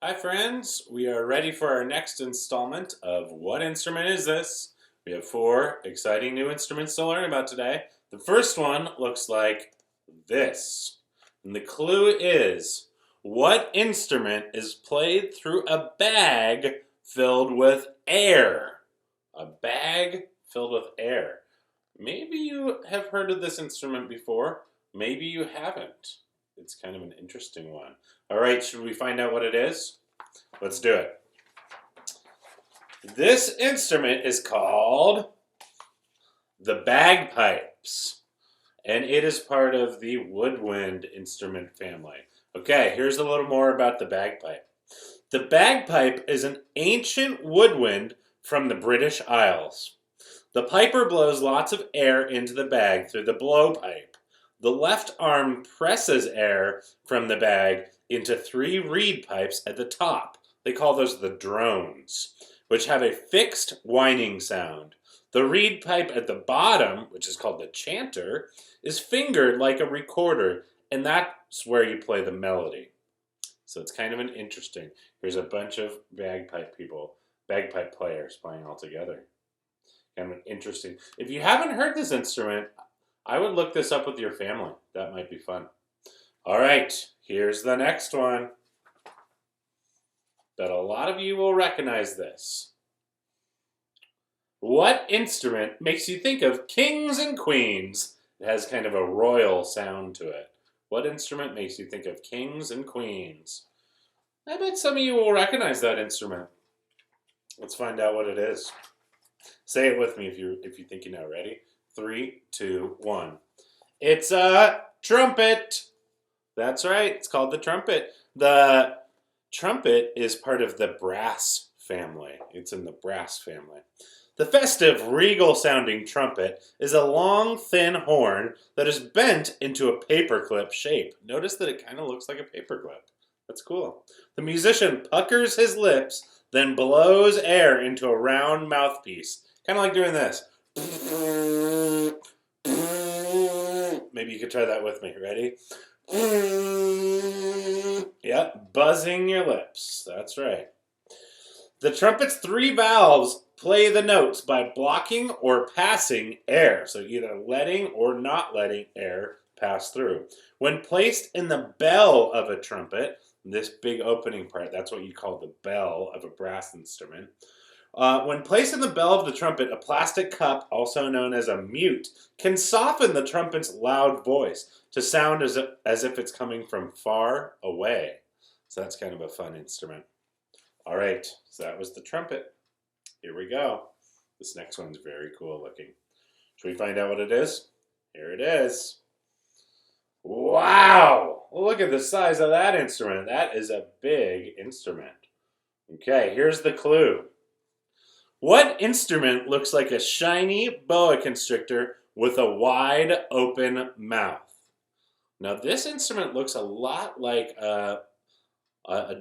Hi, friends. We are ready for our next installment of What Instrument Is This? We have four exciting new instruments to learn about today. The first one looks like this. And the clue is what instrument is played through a bag filled with air? A bag filled with air. Maybe you have heard of this instrument before. Maybe you haven't. It's kind of an interesting one. All right, should we find out what it is? Let's do it. This instrument is called the bagpipes, and it is part of the woodwind instrument family. Okay, here's a little more about the bagpipe. The bagpipe is an ancient woodwind from the British Isles. The piper blows lots of air into the bag through the blowpipe. The left arm presses air from the bag into three reed pipes at the top. They call those the drones, which have a fixed whining sound. The reed pipe at the bottom, which is called the chanter, is fingered like a recorder, and that's where you play the melody. So it's kind of an interesting. Here's a bunch of bagpipe players playing all together. Kind of interesting. If you haven't heard this instrument, I would look this up with your family. That might be fun. All right, here's the next one. Bet a lot of you will recognize this. What instrument makes you think of kings and queens? It has kind of a royal sound to it. What instrument makes you think of kings and queens? I bet some of you will recognize that instrument. Let's find out what it is. Say it with me if you think you know. Ready? 3, 2, 1. It's a trumpet. That's right. It's called the trumpet. The trumpet is part of the brass family. It's in the brass family. The festive, regal-sounding trumpet is a long, thin horn that is bent into a paperclip shape. Notice that it kind of looks like a paperclip. That's cool. The musician puckers his lips, then blows air into a round mouthpiece. Kind of like doing this. Maybe you could try that with me. Ready? Yeah, buzzing your lips. That's right. The trumpet's three valves play the notes by blocking or passing air. So either letting or not letting air pass through. When placed in the bell of a trumpet, this big opening part, that's what you call the bell of a brass instrument. When placed in the bell of the trumpet, a plastic cup, also known as a mute, can soften the trumpet's loud voice to sound as if it's coming from far away. So that's kind of a fun instrument. All right, so that was the trumpet. Here we go. This next one's very cool looking. Should we find out what it is? Here it is. Wow! Look at the size of that instrument. That is a big instrument. Okay, here's the clue. What instrument looks like a shiny boa constrictor with a wide open mouth? Now, this instrument looks a lot like a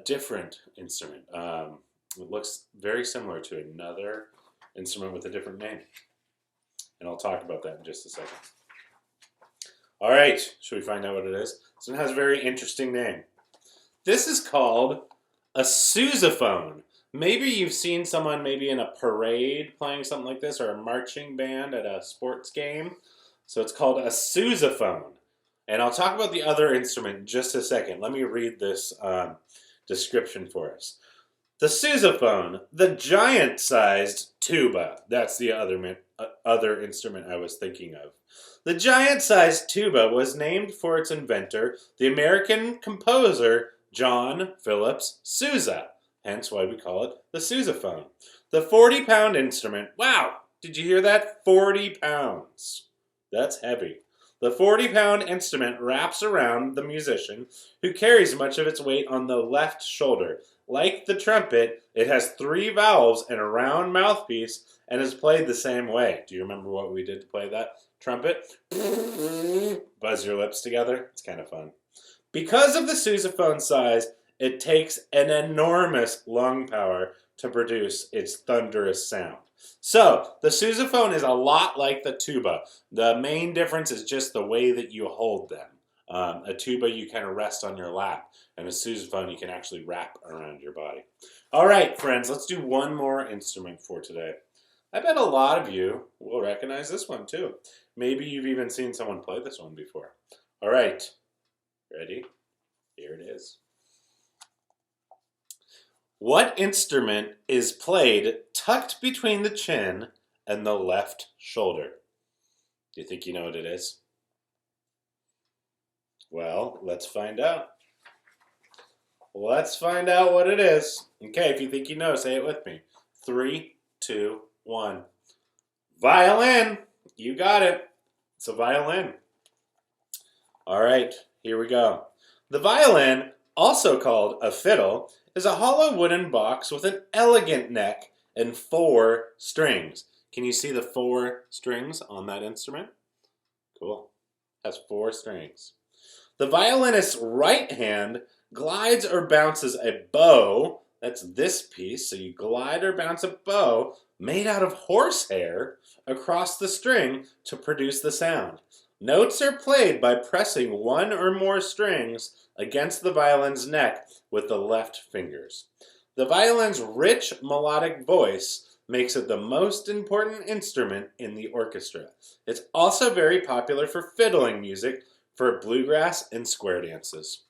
different instrument. It looks very similar to another instrument with a different name. And I'll talk about that in just a second. All right, should we find out what it is? This one has a very interesting name. This is called a sousaphone. Maybe you've seen someone maybe in a parade playing something like this, or a marching band at a sports game. So it's called a sousaphone. And I'll talk about the other instrument in just a second. Let me read this description for us. The sousaphone, the giant-sized tuba. That's the other instrument I was thinking of. The giant-sized tuba was named for its inventor, the American composer John Phillips Sousa. Hence why we call it the sousaphone. The 40-pound instrument. Wow, did you hear that? 40 pounds. That's heavy. The 40-pound instrument wraps around the musician, who carries much of its weight on the left shoulder. Like the trumpet, it has three valves and a round mouthpiece and is played the same way. Do you remember what we did to play that trumpet? Buzz your lips together. It's kind of fun. Because of the sousaphone size, it takes an enormous lung power to produce its thunderous sound. So, the sousaphone is a lot like the tuba. The main difference is just the way that you hold them. A tuba you kind of rest on your lap, and a sousaphone you can actually wrap around your body. All right, friends, let's do one more instrument for today. I bet a lot of you will recognize this one too. Maybe you've even seen someone play this one before. All right, ready? Here it is. What instrument is played tucked between the chin and the left shoulder? Do you think you know what it is? Well, let's find out. Let's find out what it is. Okay, if you think you know, say it with me. 3, 2, 1. Violin! You got it. It's a violin. All right, here we go. The violin, also called a fiddle, is a hollow wooden box with an elegant neck and 4 strings. Can you see the 4 strings on that instrument? Cool. It has 4 strings. The violinist's right hand glides or bounces a bow. That's this piece. So you glide or bounce a bow made out of horsehair across the string to produce the sound. Notes are played by pressing 1 or more strings against the violin's neck with the left fingers. The violin's rich melodic voice makes it the most important instrument in the orchestra. It's also very popular for fiddling music, for bluegrass and square dances.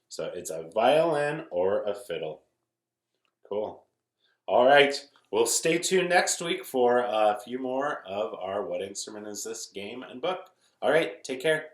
So it's a violin or a fiddle. Cool. All right. We'll stay tuned next week for a few more of our What Instrument Is This game and book. All right. Take care.